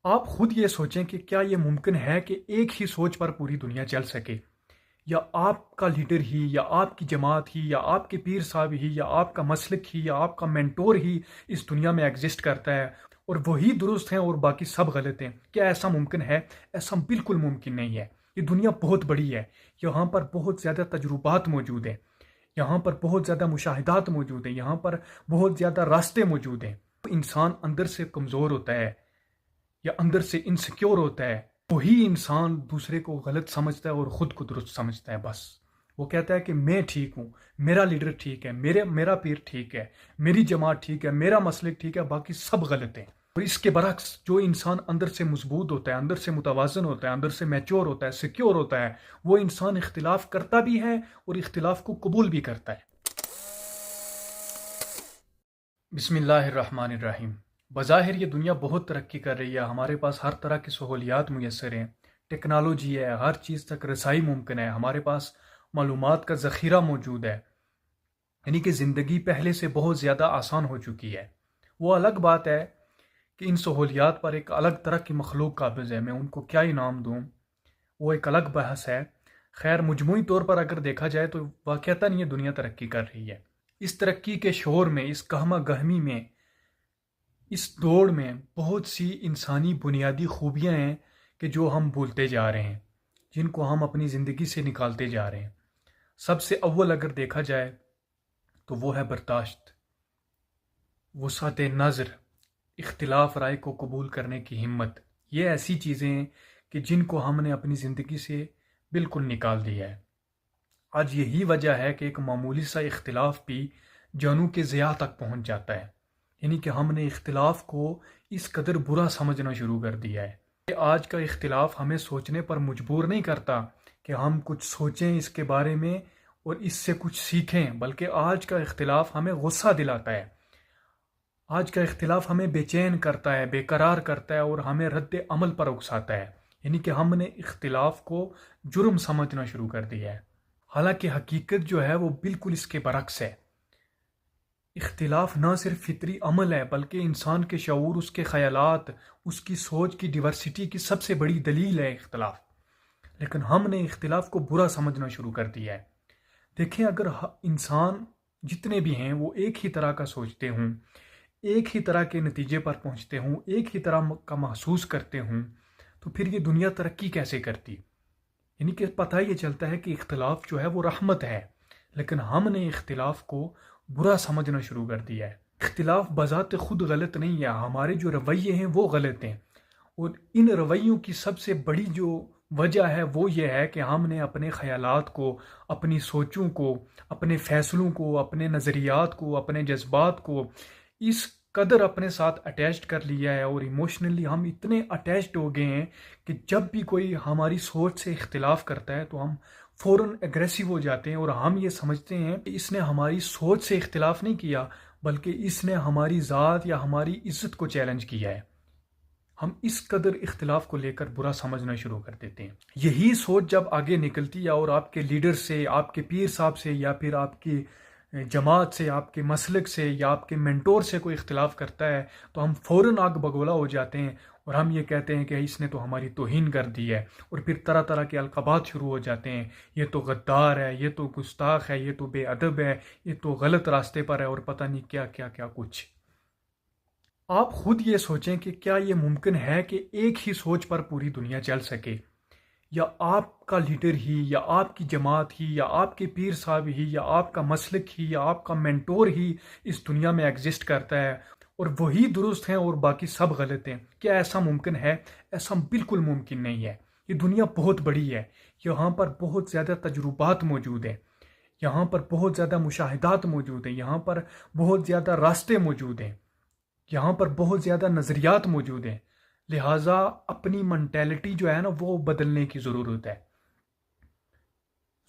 आप खुद ये सोचें कि क्या ये मुमकिन है कि एक ही सोच पर पूरी दुनिया चल सके, या आपका लीडर ही, या आपकी जमात ही, या आपके पीर साहब ही, या आपका मसलक ही, या आपका मेंटोर ही इस दुनिया में एग्जिस्ट करता है और वही दुरुस्त हैं और बाकी सब गलत हैं। क्या ऐसा मुमकिन है? ऐसा बिल्कुल मुमकिन नहीं है। ये दुनिया बहुत बड़ी है, यहाँ पर बहुत ज़्यादा तजुर्बात मौजूद हैं, यहाँ पर बहुत ज़्यादा मुशाहिदात मौजूद हैं, यहाँ पर बहुत ज़्यादा रास्ते मौजूद हैं। इंसान अंदर से कमज़ोर होता है या अंदर से इनसिक्योर होता है, वही इंसान दूसरे को गलत समझता है और खुद को दुरुस्त समझता है। बस वो कहता है कि मैं ठीक हूँ, मेरा लीडर ठीक है, मेरा पीर ठीक है, मेरी जमात ठीक है, मेरा मसलक ठीक है, बाकी सब गलत है। और इसके बरक्स जो इंसान अंदर से मजबूत होता है, अंदर से मुतवाजन होता है, अंदर से मैच्योर होता है, सिक्योर होता है, वो इंसान इख्तिलाफ करता भी है और इख्तिलाफ को कबूल भी करता है। बिस्मिल्लाहिर्रहमानिर्रहीम। बज़ाहिर ये दुनिया बहुत तरक्की कर रही है, हमारे पास हर तरह की सहूलियात मुयस्सर हैं, टेक्नोलॉजी है, हर चीज़ तक रसाई मुमकिन है, हमारे पास मालूमात का ज़ख़ीरा मौजूद है, यानी कि ज़िंदगी पहले से बहुत ज़्यादा आसान हो चुकी है। वो अलग बात है कि इन सहूलियात पर एक अलग तरह की मखलूक काबिज़ है, मैं उनको क्या ही नाम दूँ, वो एक अलग बहस है। खैर, मजमूई तौर पर अगर देखा जाए तो वाक़अतन ये दुनिया तरक्की कर रही है। इस तरक्की के शोर में, इस कहमा गहमी में, इस दौड़ में बहुत सी इंसानी बुनियादी खूबियाँ हैं कि जो हम भूलते जा रहे हैं, जिनको हम अपनी ज़िंदगी से निकालते जा रहे हैं। सबसे अव्वल अगर देखा जाए तो वो है बर्दाश्त, वुसअत नज़र, इख्तिलाफ राय को कबूल करने की हिम्मत। ये ऐसी चीज़ें हैं कि जिनको हमने अपनी ज़िंदगी से बिल्कुल निकाल दिया है। आज यही वजह है कि एक मामूली सा इख्तिलाफ भी जानों के ज़िया तक पहुंच जाता है, यानी कि हमने इख्तिलाफ को इस कदर बुरा समझना शुरू कर दिया है कि आज का इख्तिलाफ हमें सोचने पर मजबूर नहीं करता कि हम कुछ सोचें इसके बारे में और इससे कुछ सीखें, बल्कि आज का इख्तिलाफ हमें गुस्सा दिलाता है। आज का इख्तिलाफ हमें बेचैन करता है, बेकरार करता है और हमें रद्द अमल पर उकसाता है, यानी कि हमने इख्तिलाफ को जुर्म समझना शुरू कर दिया है। हालांकि हकीकत जो है वो बिल्कुल इसके बरक्स है। इख्तिलाफ ना सिर्फ फितरी अमल है, बल्कि इंसान के शऊर, उसके ख़यालात, उसकी सोच की डिवर्सिटी की सबसे बड़ी दलील है इख्तिलाफ। लेकिन हमने इख्तिलाफ को बुरा समझना शुरू कर दिया है। देखें, अगर इंसान जितने भी हैं वो एक ही तरह का सोचते हों, एक ही तरह के नतीजे पर पहुंचते हों, एक ही तरह का महसूस करते हों, तो फिर ये दुनिया तरक्की कैसे करती? यानी कि पता ये चलता है कि इख्तिलाफ जो है वो रहमत है, लेकिन हमने इख्तिलाफ को बुरा समझना शुरू कर दिया है। इख्तिलाफ बज़ात खुद गलत नहीं है, हमारे जो रवैये हैं वो गलत हैं। और इन रवैयों की सबसे बड़ी जो वजह है वो ये है कि हमने अपने ख़यालात को, अपनी सोचों को, अपने फ़ैसलों को, अपने नज़रियात को, अपने जज्बात को इस कदर अपने साथ अटैच्ड कर लिया है और इमोशनली हम इतने अटैच्ड हो गए हैं कि जब भी कोई हमारी सोच से इख्तिलाफ करता है तो हम फ़ौरन एग्रेसिव हो जाते हैं और हम ये समझते हैं कि इसने हमारी सोच से इख्तिलाफ नहीं किया, बल्कि इसने हमारी ज़ात या हमारी इज़्ज़त को चैलेंज किया है। हम इस कदर इख्तिलाफ को लेकर बुरा समझना शुरू कर देते हैं। यही सोच जब आगे निकलती है और आपके लीडर से, आपके पीर साहब से, या फिर आपकी जमात से, आपके मसलक से, या आपके मेंटोर से कोई इख्तिलाफ करता है, तो हम फ़ौरन आग बगोला हो जाते हैं और हम ये कहते हैं कि इसने तो हमारी तौहीन कर दी है। और फिर तरह तरह के अलक़ाबात शुरू हो जाते हैं, ये तो गद्दार है, ये तो गुस्ताख है, ये तो बेअदब है, ये तो गलत रास्ते पर है, और पता नहीं क्या क्या क्या कुछ। आप खुद ये सोचें कि क्या ये मुमकिन है कि एक ही सोच पर पूरी दुनिया चल सके, या आपका लीडर ही, या आपकी जमात ही, या आपके पीर साहब ही, या आपका मसलक ही, या आपका मेंटोर ही इस दुनिया में एग्जिस्ट करता है और वही दुरुस्त हैं और बाकी सब गलत हैं? क्या ऐसा मुमकिन है? ऐसा बिल्कुल मुमकिन नहीं है। ये दुनिया बहुत बड़ी है, यहाँ पर बहुत ज़्यादा तजुर्बात मौजूद हैं, यहाँ पर बहुत ज़्यादा मुशाहिदात मौजूद हैं, यहाँ पर बहुत ज़्यादा रास्ते मौजूद हैं, यहाँ पर बहुत ज़्यादा नज़रियात मौजूद हैं। लिहाजा अपनी मेंटेलिटी जो है ना वो बदलने की ज़रूरत है।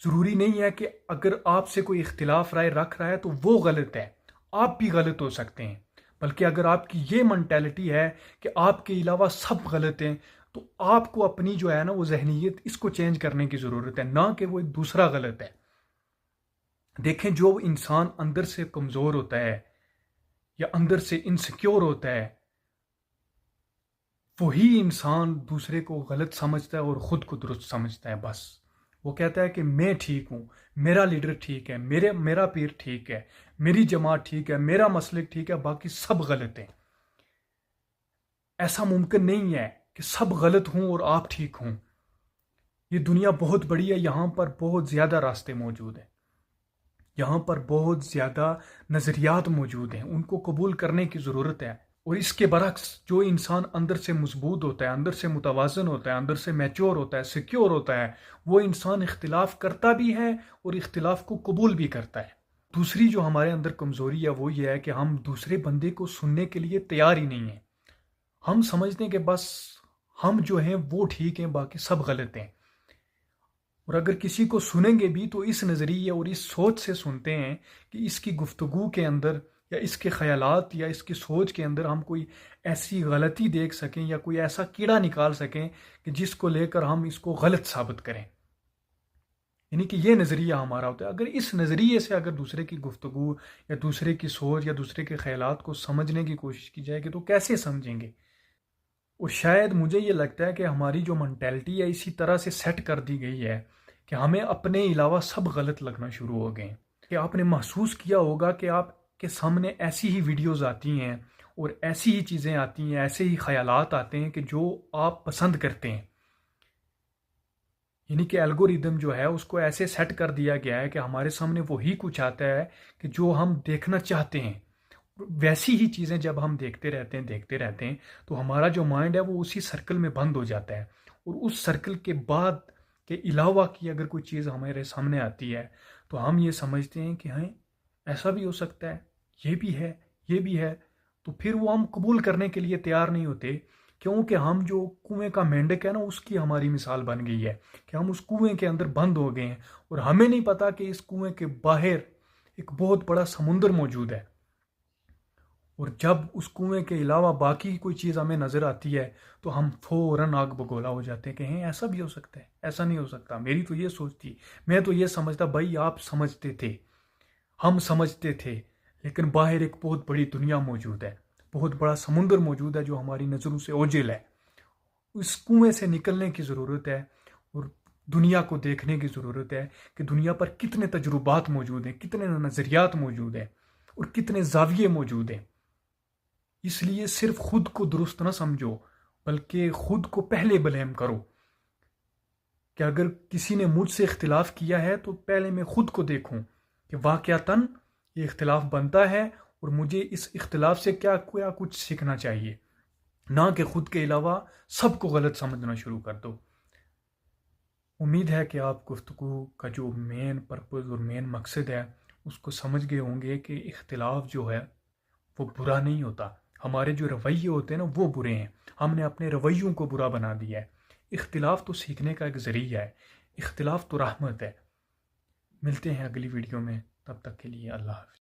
ज़रूरी नहीं है कि अगर आपसे कोई इख्तिलाफ राय रख रहा है तो वो गलत है, आप भी गलत हो सकते हैं। बल्कि अगर आपकी ये मेंटेलिटी है कि आपके अलावा सब गलत हैं, तो आपको अपनी जो है ना वो जहनीत, इसको चेंज करने की ज़रूरत है, ना कि वो एक दूसरा गलत है। देखें, जो इंसान अंदर से कमज़ोर होता है या अंदर से इनसिक्योर होता है, वही इंसान दूसरे को गलत समझता है और ख़ुद को दुरुस्त समझता है। बस वो कहता है कि मैं ठीक हूँ, मेरा लीडर ठीक है, मेरा पीर ठीक है, मेरी जमात ठीक है, मेरा मसलक ठीक है, बाकी सब गलत हैं। ऐसा मुमकिन नहीं है कि सब गलत हों और आप ठीक हों। ये दुनिया बहुत बड़ी है, यहाँ पर बहुत ज़्यादा रास्ते मौजूद हैं, यहाँ पर बहुत ज़्यादा नज़रियात मौजूद हैं, उनको कबूल करने की ज़रूरत है। और इसके बरक्स जो इंसान अंदर से मजबूत होता है, अंदर से मुतवाज़न होता है, अंदर से मैच्योर होता है, सिक्योर होता है, वो इंसान इख्तिलाफ करता भी है और इख्तिलाफ को कबूल भी करता है। दूसरी जो हमारे अंदर कमज़ोरी है वो ये है कि हम दूसरे बंदे को सुनने के लिए तैयार ही नहीं हैं। हम समझते हैं कि बस हम जो हैं वो ठीक हैं, बाकी सब गलत हैं। और अगर किसी को सुनेंगे भी तो इस नज़रिए और इस सोच से सुनते हैं कि इसकी गुफ्तगू के अंदर या इसके ख़यालात या इसकी सोच के अंदर हम कोई ऐसी गलती देख सकें या कोई ऐसा कीड़ा निकाल सकें कि जिसको लेकर हम इसको गलत साबित करें। यानी कि ये नज़रिया हमारा होता है। अगर इस नज़रिए से अगर दूसरे की गुफ्तगू या दूसरे की सोच या दूसरे के ख़यालात को समझने की कोशिश की जाएगी तो कैसे समझेंगे। और शायद मुझे ये लगता है कि हमारी जो मेंटालिटी है इसी तरह से सेट कर दी गई है कि हमें अपने अलावा सब गलत लगना शुरू हो गए। कि आपने महसूस किया होगा कि आपके सामने ऐसी ही वीडियोस आती हैं और ऐसी ही चीज़ें आती हैं, ऐसे ही ख्यालात आते हैं कि जो आप पसंद करते हैं। यानी कि एल्गोरिदम जो है उसको ऐसे सेट कर दिया गया है कि हमारे सामने वही कुछ आता है कि जो हम देखना चाहते हैं। वैसी ही चीज़ें जब हम देखते रहते हैं तो हमारा जो माइंड है वो उसी सर्कल में बंद हो जाता है। और उस सर्कल के बाद के अलावा की अगर कोई चीज़ हमारे सामने आती है तो हम ये समझते हैं कि हाँ, ऐसा भी हो सकता है, ये भी है, ये भी है। तो फिर वो हम कबूल करने के लिए तैयार नहीं होते, क्योंकि हम जो कुएं का मेंढक है ना उसकी हमारी मिसाल बन गई है कि हम उस कुएं के अंदर बंद हो गए हैं और हमें नहीं पता कि इस कुएं के बाहर एक बहुत बड़ा समुंदर मौजूद है। और जब उस कुएं के अलावा बाकी कोई चीज़ हमें नज़र आती है तो हम फौरन आग बगोला हो जाते हैं कि हैं ऐसा भी हो सकता है, ऐसा नहीं हो सकता, मेरी तो ये सोच थी, मैं तो ये समझता। भाई आप समझते थे, हम समझते थे, लेकिन बाहर एक बहुत बड़ी दुनिया मौजूद है, बहुत बड़ा समुंदर मौजूद है जो हमारी नज़रों से ओझल है। उस कुएं से निकलने की ज़रूरत है और दुनिया को देखने की ज़रूरत है कि दुनिया पर कितने तजुर्बात मौजूद हैं, कितने नज़रियात मौजूद हैं और कितने जाविये मौजूद हैं। इसलिए सिर्फ खुद को दुरुस्त ना समझो, बल्कि खुद को पहले ब्लेम करो कि अगर किसी ने मुझसे इख्तिलाफ किया है तो पहले मैं खुद को देखूं कि वाक़यातन ये इख्तिलाफ बनता है और मुझे इस इख्तिलाफ से क्या क्या कुछ सीखना चाहिए, ना कि खुद के अलावा सबको गलत समझना शुरू कर दो। उम्मीद है कि आप गुफ्तगू का जो मेन पर्पज़ और मेन मकसद है उसको समझ गए होंगे कि इख्तिलाफ जो है वो बुरा नहीं होता। हमारे जो रवैये होते हैं ना वो बुरे हैं, हमने अपने रवैयों को बुरा बना दिया है। इख्तिलाफ तो सीखने का एक ज़रिया है, इख्तिलाफ तो रहमत है। मिलते हैं अगली वीडियो में, तब तक के लिए अल्लाह हाफ़िज़।